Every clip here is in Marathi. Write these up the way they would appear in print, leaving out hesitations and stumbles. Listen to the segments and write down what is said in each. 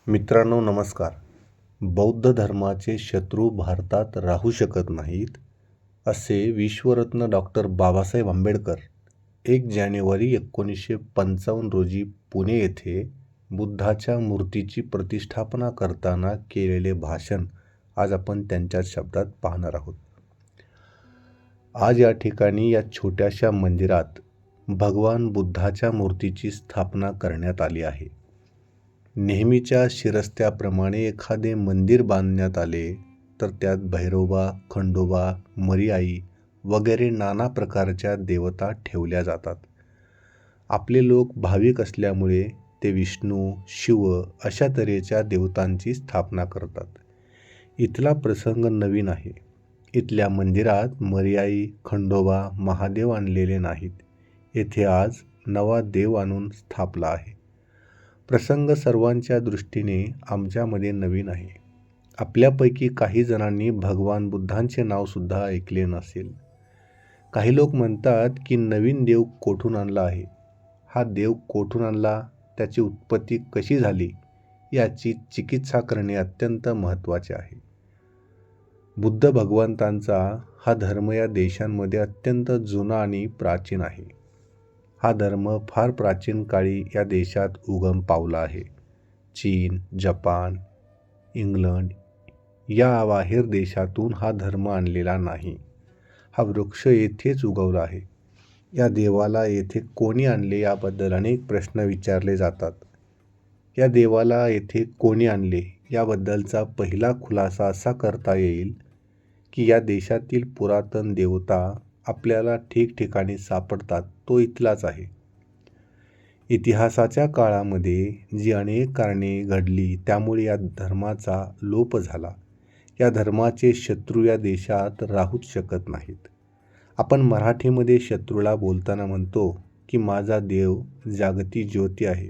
मित्रांनो नमस्कार. बौद्ध धर्माचे शत्रू भारतात राहू शकत नाहीत, असे विश्वरत्न डॉक्टर बाबासाहेब आंबेडकर 1 जानेवारी 1955 रोजी पुणे येथे बुद्धाच्या मूर्तीची प्रतिष्ठापना करताना केलेले भाषण आज आपण त्यांच्याच शब्दात पाहणार आहोत. आज या ठिकाणी या छोट्याशा मंदिरात भगवान बुद्धाच्या मूर्तीची स्थापना करण्यात आली आहे. नेहमीच्या शिरस्त्याप्रमाणे एखादे मंदिर बांधण्यात आले तर त्यात भैरोबा, खंडोबा, मरीआई वगैरे नाना प्रकारच्या देवता ठेवल्या जातात. आपले लोक भाविक असल्यामुळे ते विष्णू, शिव अशा तऱ्हेच्या देवतांची स्थापना करतात. इथला प्रसंग नवीन आहे. इथल्या मंदिरात मरीआई, खंडोबा, महादेव आणलेले नाहीत. येथे आज नवा देव आणून स्थापला आहे. प्रसंग सर्वांच्या दृष्टीने आमच्यामध्ये नवीन आहे. आपल्यापैकी काही जणांनी भगवान बुद्धांचे नावसुद्धा ऐकले नसेल. काही लोक म्हणतात की नवीन देव कोठून आणला आहे. हा देव कोठून आणला, त्याची उत्पत्ती कशी झाली याची चिकित्सा करणे अत्यंत महत्त्वाचे आहे. बुद्ध भगवंतांचा हा धर्म या देशांमध्ये अत्यंत जुना आणि प्राचीन आहे. हा धर्म फार प्राचीन काळी या देशात उगम पावला आहे. चीन, जपान, इंग्लंड या बाहेर देशातून हा धर्म आणलेला नाही. हा वृक्ष येथेच उगवला आहे. या देवाला येथे कोणी आणले याबद्दल अनेक प्रश्न विचारले जातात. या देवाला येथे कोणी आणले याबद्दलचा पहिला खुलासा असा करता येईल की या देशातील पुरातन देवता आपल्याला ठिकठिकाणी सापडतात तो इथलाच आहे. इतिहासाच्या काळामध्ये जी अनेक कारणे घडली त्यामुळे या धर्माचा लोप झाला. या धर्माचे शत्रू या देशात राहूच शकत नाहीत. आपण मराठीमध्ये शत्रूला बोलताना म्हणतो की माझा देव जागती ज्योती आहे,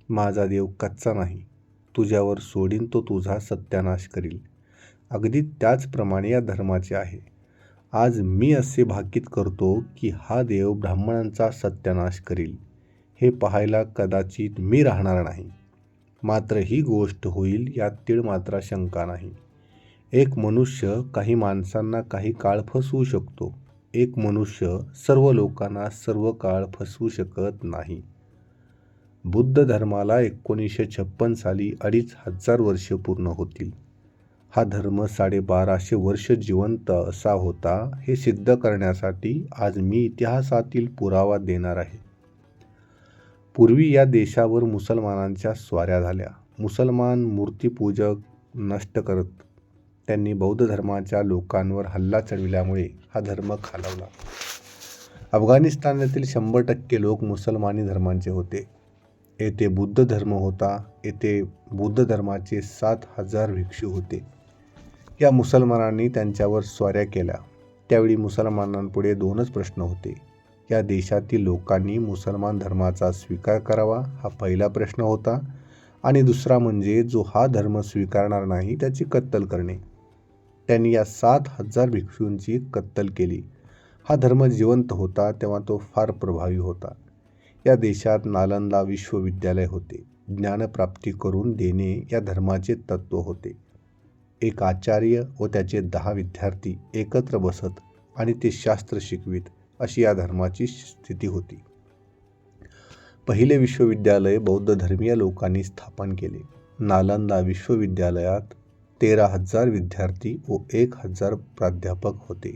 माझा देव कच्चा नाही, तुझ्यावर सोडीन तो तुझा सत्यानाश करील. अगदी त्याचप्रमाणे या धर्माचे आहे. आज मी असे भाकीत करतो की हा देव ब्राह्मणांचा सत्यानाश करील. हे पाहायला कदाचित मी राहणार नाही, मात्र ही गोष्ट होईल यात तीळमात्र शंका नाही. एक मनुष्य काही माणसांना काही काळ फसवू शकतो. एक मनुष्य सर्व लोकांना सर्व काळ फसवू शकत नाही. बुद्ध धर्माला 1956 साली 2500 वर्ष पूर्ण होतील. हा धर्म 1250 वर्ष जिवंत असा होता हे सिद्ध करण्यासाठी आज मी इतिहासातील पुरावा देणार आहे. पूर्वी या देशावर मुसलमानांच्या स्वाऱ्या झाल्या. मुसलमान मूर्तीपूजक नष्ट करत त्यांनी बौद्ध धर्माच्या लोकांवर हल्ला चढविल्यामुळे हा धर्म खालावला. अफगाणिस्तानातील 100% लोक मुसलमानी धर्मांचे होते. येथे बुद्ध धर्म होता. येथे बुद्ध धर्माचे 7000 भिक्षू होते. या मुसलमानांनी त्यांच्यावर स्वाऱ्या केल्या. त्यावेळी मुसलमानांपुढे 2च प्रश्न होते. या देशातील लोकांनी मुसलमान धर्माचा स्वीकार करावा हा पहिला प्रश्न होता, आणि दुसरा म्हणजे जो हा धर्म स्वीकारणार नाही त्याची कत्तल करणे. त्यांनी या 7000 भिक्षूंची कत्तल केली. हा धर्म जिवंत होता तेव्हा तो फार प्रभावी होता. या देशात नालंदा विश्वविद्यालय होते. ज्ञानप्राप्ती करून देणे या धर्माचे तत्त्व होते. एक आचार्य व त्याचे 10 विद्यार्थी एकत्र बसत आणि ते शास्त्र शिकवित अशी या धर्माची स्थिती होती. पहिले विश्वविद्यालय बौद्ध धर्मीय लोकांनी स्थापन केले. नालंदा विश्वविद्यालयात 13,000 विद्यार्थी व 1,000 प्राध्यापक होते.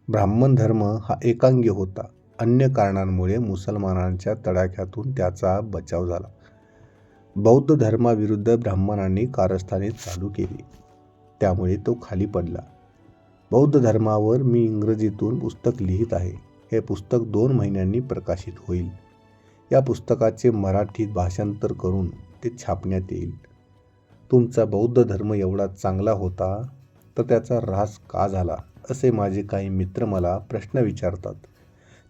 ब्राह्मण धर्म हा एकांगी होता. अन्य कारणांमुळे मुसलमानांच्या तडाख्यातून त्याचा बचाव झाला. बौद्ध धर्माविरुद्ध ब्राह्मणांनी कारस्थाने चालू केली, त्यामुळे तो खाली पडला. बौद्ध धर्मावर मी इंग्रजीतून पुस्तक लिहित आहे. हे पुस्तक 2 महिन्यांनी प्रकाशित होईल. या पुस्तकाचे मराठीत भाषांतर करून ते छापण्यात येईल. तुमचा बौद्ध धर्म एवढा चांगला होता तर त्याचा ऱ्हास का झाला, असे माझे काही मित्र मला प्रश्न विचारतात.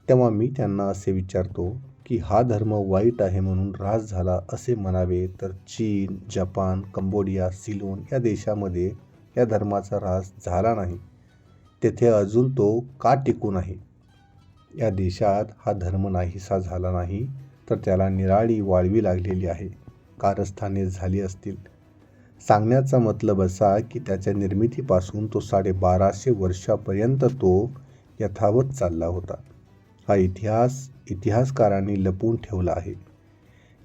तेव्हा मी त्यांना असे विचारतो की हा धर्म वाईट आहे म्हणून ऱ्हास झाला असे म्हणावे तर चीन, जपान, कंबोडिया, सिलोन या देशामध्ये या धर्माचा ऱ्हास झाला नाही. तेथे अजून तो का टिकून आहे? या देशात हा धर्म नाहीसा झाला नाही तर त्याला निराळी वाळवी लागलेली आहे. कारस्थाने झाली असतील. सांगण्याचा मतलब असा की त्याच्या निर्मितीपासून तो 1250 वर्षापर्यंत तो यथावत चालला होता. हा इतिहास इतिहासकारांनी लपवून ठेवला आहे.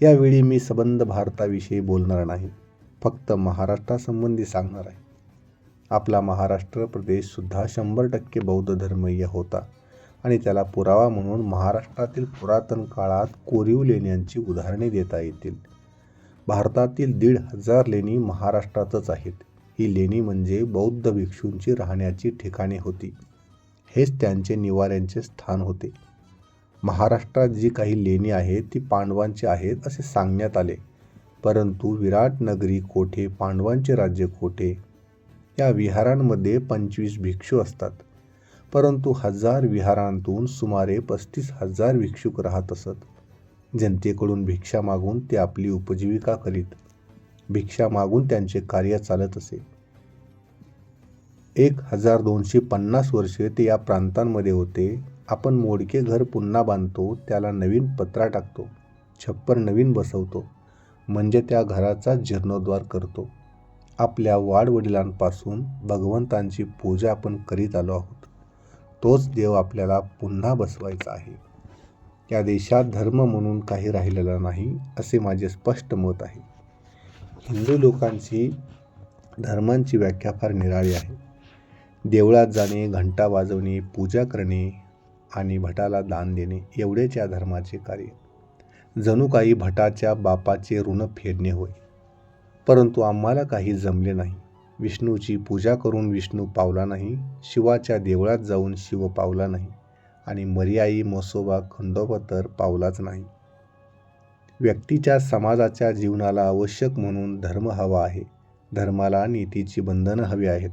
यावेळी मी संबंध भारताविषयी बोलणार नाही, फक्त महाराष्ट्रासंबंधी सांगणार आहे. आपला महाराष्ट्र प्रदेशसुद्धा 100% बौद्ध धर्मीय होता आणि त्याला पुरावा म्हणून महाराष्ट्रातील पुरातन काळात कोरीव लेण्यांची उदाहरणे देता येतील. भारतातील 1,500 लेणी महाराष्ट्रातच आहेत. ही लेणी म्हणजे बौद्ध भिक्षूंची राहण्याची ठिकाणे होती. हेच त्यांचे निवाऱ्यांचे स्थान होते. महाराष्ट्रात जी काही लेणी आहेत ती पांडवांची आहेत असे सांगण्यात आले, परंतु विराट नगरी कोठे पांडवांचे राज्य कोठे या विहारांमध्ये 25 भिक्षू असतात, परंतु 1000 विहारांतून सुमारे 35,000 भिक्षुक राहत असत. जनतेकडून भिक्षा मागून ते आपली उपजीविका करीत. भिक्षा मागून त्यांचे कार्य चालत असे. 1250 वर्षे ते या प्रांतांमध्ये होते. आपण मोडके घर पुन्हा बांधतो, त्याला नवीन पत्रा टाकतो, छप्पर नवीन बसवतो, म्हणजे त्या घराचा जीर्णोद्धार करतो. आपल्या वाडवडिलांपासून भगवंतांची पूजा आपण करीत आलो आहोत. तोच देव आपल्याला पुन्हा बसवायचा आहे. या देशात धर्म म्हणून काही राहिलेला नाही असे माझे स्पष्ट मत आहे. हिंदू लोकांची धर्मांची व्याख्या फार निराळी आहे. देवळात जाणे, घंटा वाजवणे, पूजा करणे आणि भटाला दान देणे एवढेच या धर्माचे कार्य. जणू काही भटाच्या बापाचे ऋण फेडणे होय. परंतु आम्हाला काही जमले नाही. विष्णूची पूजा करून विष्णू पावला नाही, शिवाच्या देवळात जाऊन शिव पावला नाही आणि मर्याई म्हसोबा खंडोबा तर पावलाच नाही. व्यक्तीच्या समाजाच्या जीवनाला आवश्यक म्हणून धर्म हवा आहे. धर्माला नीतीची बंधनं हवी आहेत.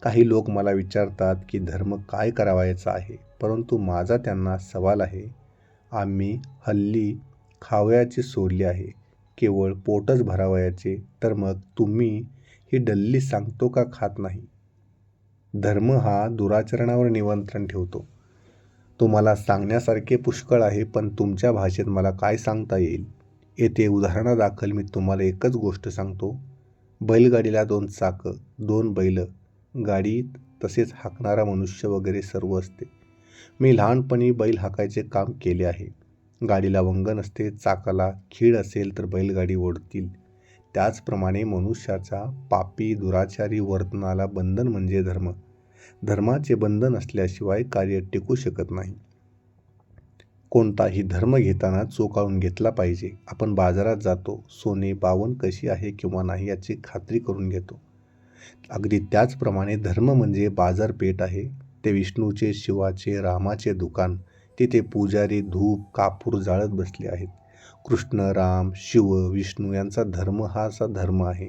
काही लोक मला विचारतात की धर्म काय करावायचा आहे, परंतु माझा त्यांना सवाल आहे. आम्ही हल्ली खावयाचे सोडले आहे, केवळ पोटच भरावयाचे, तर मग तुम्ही ही डल्ली सांगतो का खात नाही? धर्म हा दुराचरणावर नियंत्रण ठेवतो. तुम्हाला सांगण्यासारखे पुष्कळ आहे, पण तुमच्या भाषेत मला काय सांगता येईल? येथे उदाहरणादाखल मी तुम्हाला एकच गोष्ट सांगतो. बैलगाडीला 2 चाकं, 2 बैल, गाडी तसेच हाकणारा मनुष्य वगैरे सर्व असते. मी लहानपणी बैल हाकायचे काम केले आहे. गाडीला वंगण असते, चाकाला खीळ असेल तर बैलगाडी ओढतील. त्याचप्रमाणे मनुष्याच्या पापी दुराचारी वर्तनाला बंधन म्हणजे धर्म. धर्माचे बंधन असल्याशिवाय कार्य टिकू शकत नाही. कोणताही धर्म घेताना चोकाळून घेतला पाहिजे. आपण बाजारात जातो, सोने बावन कशी आहे किंवा नाही याची खात्री करून घेतो. अगदी त्याचप्रमाणे धर्म म्हणजे बाजारपेठ आहे. ते विष्णूचे, शिवाचे, रामाचे दुकान. तिथे पुजारी धूप कापूर जाळत बसले आहेत. कृष्ण, राम, शिव, विष्णू यांचा धर्म हा असा धर्म आहे.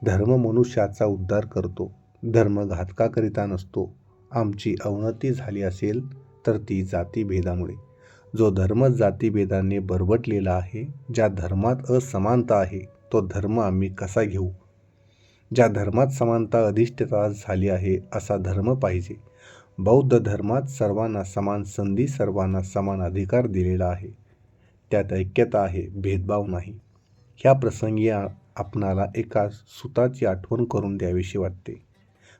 धर्म मनुष्याचा उद्धार करतो. धर्म घातकाकरिता नसतो. आमची अवनती झाली असेल तर ती जातीभेदामुळे. जो धर्म जातीभेदाने बरबटलेला आहे, ज्या धर्मात असमानता आहे, तो धर्म आम्ही कसा घेऊ? ज्या धर्मात समानता अधिष्ठिता झाली आहे असा धर्म पाहिजे. बौद्ध धर्मात सर्वांना समान संधी, सर्वांना समान अधिकार दिलेला आहे. त्यात ऐक्यता आहे, भेदभाव नाही. ह्या प्रसंगी आपणाला एका सुताची आठवण करून द्यावीशी वाटते.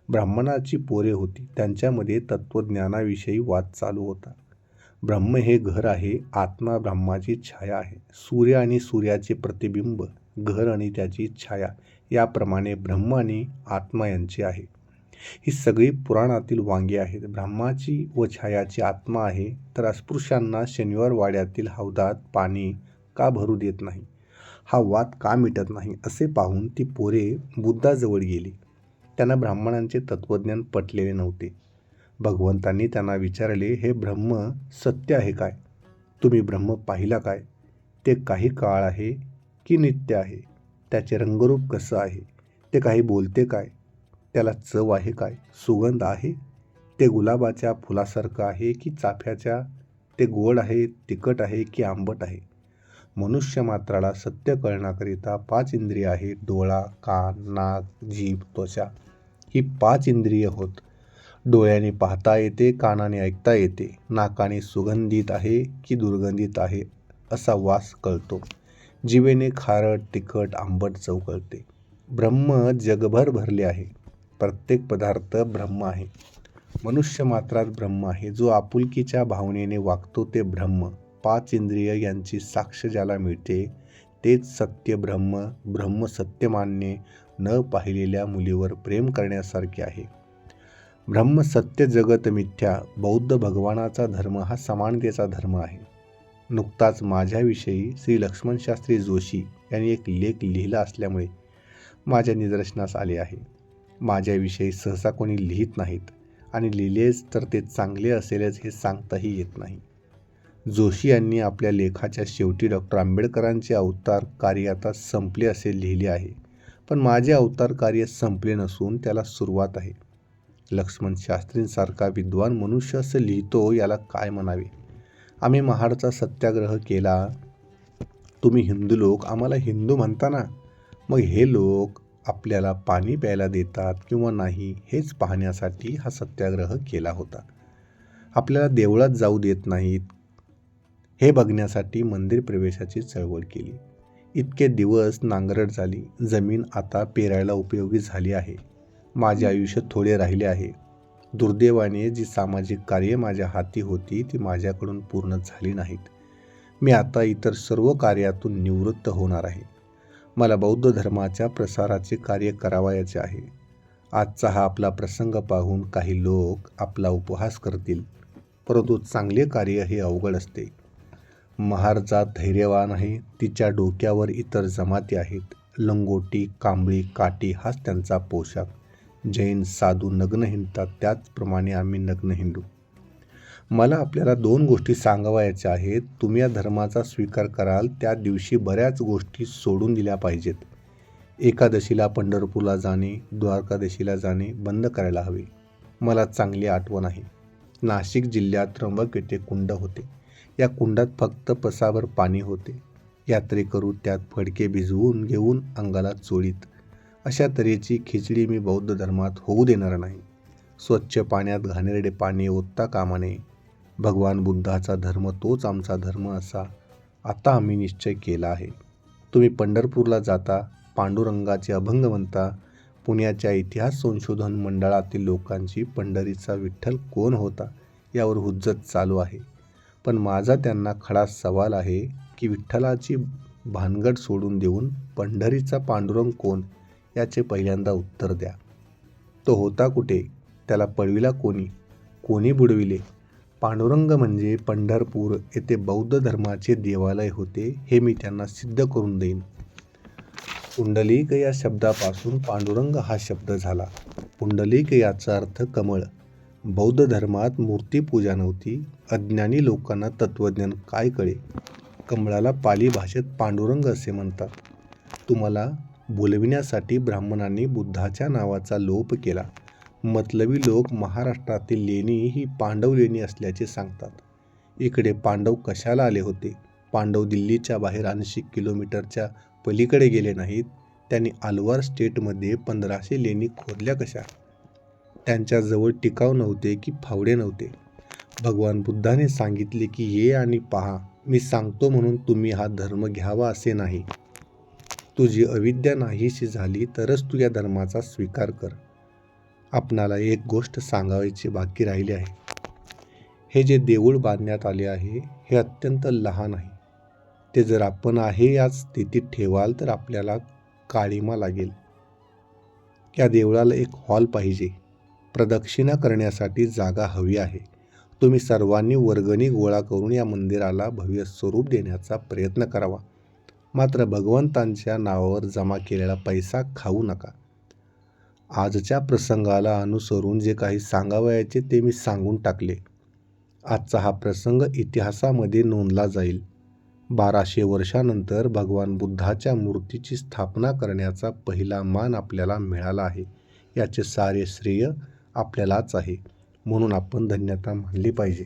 ब्राह्मणाची पोरे होती. त्यांच्यामध्ये तत्त्वज्ञानाविषयी वाद चालू होता. ब्रह्म हे घर आहे, आत्मा ब्रह्माची छाया आहे. सूर्य आणि सूर्याचे प्रतिबिंब, घर आणि त्याची छाया याप्रमाणे ब्रह्म आणि आत्मा यांचे आहे. ही सगळी पुराणातील वांगी आहेत. ब्रह्माची व छायाची आत्मा आहे, तर अस्पृश्यांना शनिवार वाड्यातील हौदात पाणी का भरू देत नाही, हा वाद का मिटत नाही असे पाहून ती पोरे बुद्धाजवळ गेली. त्यांना ब्राह्मणांचे तत्त्वज्ञान पटलेले नव्हते. भगवंतांनी त्यांना विचारले, हे ब्रह्म सत्य आहे काय? तुम्ही ब्रह्म पाहिला काय? ते काही काळ आहे की नित्य आहे? त्याचे रंगरूप कसं आहे? ते काही बोलते काय? त्याला चव आहे काय? सुगंध आहे? ते गुलाबाच्या फुलासारखं आहे की चाफ्याच्या? ते गोड आहे, तिखट आहे की आंबट आहे? मनुष्य मात्राला सत्य कळण्याकरिता 5 इंद्रिय आहेत. डोळा, कान, नाक, जीभ, त्वचा ही 5 इंद्रिय होत. डोळ्याने पाहता येते, कानाने ऐकता येते, नाकाने सुगंधित आहे की दुर्गंधित आहे असा वास कळतो. जिभेने खारट, तिखट, आंबट चव कळते. ब्रह्म जगभर भरले आहे. प्रत्येक पदार्थ ब्रह्म आहे. मनुष्य मात्रात ब्रह्म आहे. जो आपुलकीच्या भावनेने वागतो ते ब्रह्म. 5 इंद्रिय यांची साक्ष ज्याला मिळते तेच सत्य ब्रह्म. ब्रह्म सत्य मानणे न पाहिलेल्या मुलीवर प्रेम करण्यासारखे आहे. ब्रह्म सत्य जगत मिथ्या. बौद्ध भगवानाचा धर्म हा समानतेचा धर्म आहे. नुकताच माझ्याविषयी श्री लक्ष्मणशास्त्री जोशी यांनी एक लेख लिहिला असल्यामुळे माझ्या निदर्शनास आले आहे. माझ्याविषयी सहसा कोणी लिहित नाहीत आणि लिहिलेच तर ते चांगले असेलच हे सांगताही येत नाही. जोशी यांनी आपल्या लेखाच्या शेवटी डॉक्टर आंबेडकरांचे अवतार कार्य आता संपले असे लिहिले आहे. पण माझे अवतार कार्य संपले नसून त्याला सुरुवात आहे. लक्ष्मण शास्त्रींसारखा विद्वान मनुष्य असं लिहितो याला काय म्हणावे. आम्ही महाडचा सत्याग्रह केला. तुम्ही हिंदू लोक आम्हाला हिंदू म्हणता ना, मग हे लोक आपल्याला पाणी प्यायला देतात किंवा नाही हेच पाहण्यासाठी हा सत्याग्रह केला होता. आपल्याला देवळात जाऊ देत नाहीत हे बघण्यासाठी मंदिर प्रवेशाची चळवळ केली. इतके दिवस नांगरट झाली. जमीन आता पेरायला उपयोगी झाली आहे. माझे आयुष्य थोडे राहिले आहे. दुर्दैवाने जी सामाजिक कार्ये माझ्या हाती होती ती माझ्याकडून पूर्ण झाली नाहीत. मी आता इतर सर्व कार्यातून निवृत्त होणार आहे. मला बौद्ध धर्माच्या प्रसाराचे कार्य करावयाचे आहे. आजचा हा आपला प्रसंग पाहून काही लोक आपला उपहास करतील, परंतु चांगले कार्य हे अवघड असते. महार जात धैर्यवान आहे. तिच्या डोक्यावर इतर जमाती आहेत. लंगोटी, कांबळी, काठी हाच त्यांचा पोशाख. जैन साधू नग्न हिंडतात, त्याचप्रमाणे आम्ही नग्न हिंडू. मला आपल्याला 2 गोष्टी सांगावयाच्या आहेत. तुम्ही या धर्माचा स्वीकार कराल त्या दिवशी बऱ्याच गोष्टी सोडून दिल्या पाहिजेत. एकादशीला पंढरपूरला जाणे, द्वारकादशीला जाणे बंद करायला हवे. मला चांगली आठवण आहे. नाशिक जिल्ह्यात त्र्यंबक येथे कुंड होते. या कुंडात फक्त पसाभर पाणी होते. यात्रेकरू त्यात फडके भिजवून घेऊन अंगाला चोळीत. अशा तऱ्हेची खिचडी मी बौद्ध धर्मात होऊ देणार नाही. स्वच्छ पाण्यात घाणेरडे पाणी ओतता कामा नये. भगवान बुद्धाचा धर्म तोच आमचा धर्म असा आता आम्ही निश्चय केला आहे. तुम्ही पंढरपूरला जाता, पांडुरंगाचे अभंग म्हणता. पुण्याच्या इतिहास संशोधन मंडळातील लोकांची पंढरीचा विठ्ठल कोण होता यावर हुज्जत चालू आहे. पण माझा त्यांना खडा सवाल आहे की विठ्ठलाची भानगड सोडून देऊन पंढरीचा पांडुरंग कोण याचे पहिल्यांदा उत्तर द्या. तो होता कुठे? त्याला पळविला कोणी? कोणी बुडविले? पांडुरंग म्हणजे पंढरपूर येथे बौद्ध धर्माचे देवालय होते हे मी त्यांना सिद्ध करून देईन. पुंडलिक या शब्दापासून पांडुरंग हा शब्द झाला. पुंडलिक याचा अर्थ कमळ. बौद्ध धर्मात मूर्तीपूजा नव्हती. अज्ञानी लोकांना तत्त्वज्ञान काय कळे? कमळाला पाली भाषेत पांडुरंग असे म्हणतात. तुम्हाला बोलविण्यासाठी ब्राह्मणांनी बुद्धाच्या नावाचा लोप केला. मतलबी लोक महाराष्ट्रातील लेणी ही पांडव लेणी असल्याचे सांगतात. इकडे पांडव कशाला आले होते? पांडव दिल्लीच्या बाहेर 80 किलोमीटरच्या पलीकडे गेले नाहीत. त्यांनी अलवार स्टेटमध्ये 1500 लेणी खोदल्या कशा? त्यांच्याजवळ टिकाव नव्हते की फावडे नव्हते? भगवान बुद्धाने सांगितले की ये आणि पहा. मी सांगतो म्हणून तुम्ही हा धर्म घ्यावा असे नाही. तुझी अविद्या नाहीशी झाली तरच तू या धर्माचा स्वीकार कर. आपणाला एक गोष्ट सांगायची बाकी राहिली आहे. हे जे देऊळ बांधण्यात आले आहे हे अत्यंत लहान आहे. ते जर आपण आहे याच स्थितीत ठेवाल तर आपल्याला काळिमा लागेल. या देवळाला एक हॉल पाहिजे. प्रदक्षिणा करण्यासाठी जागा हवी आहे. तुम्ही सर्वांनी वर्गणी गोळा करून या मंदिराला भव्य स्वरूप देण्याचा प्रयत्न करावा. मात्र भगवंतांच्या नावावर जमा केलेला पैसा खाऊ नका. आजच्या प्रसंगाला अनुसरून जे काही सांगावयाचे ते मी सांगून टाकले. आजचा हा प्रसंग इतिहासामध्ये नोंदला जाईल. 1200 वर्षानंतर भगवान बुद्धाच्या मूर्तीची स्थापना करण्याचा पहिला मान आपल्याला मिळाला आहे. याचे सारे श्रेय आपल्यालाच आहे. म्हणून आपण धन्यता मानली पाहिजे.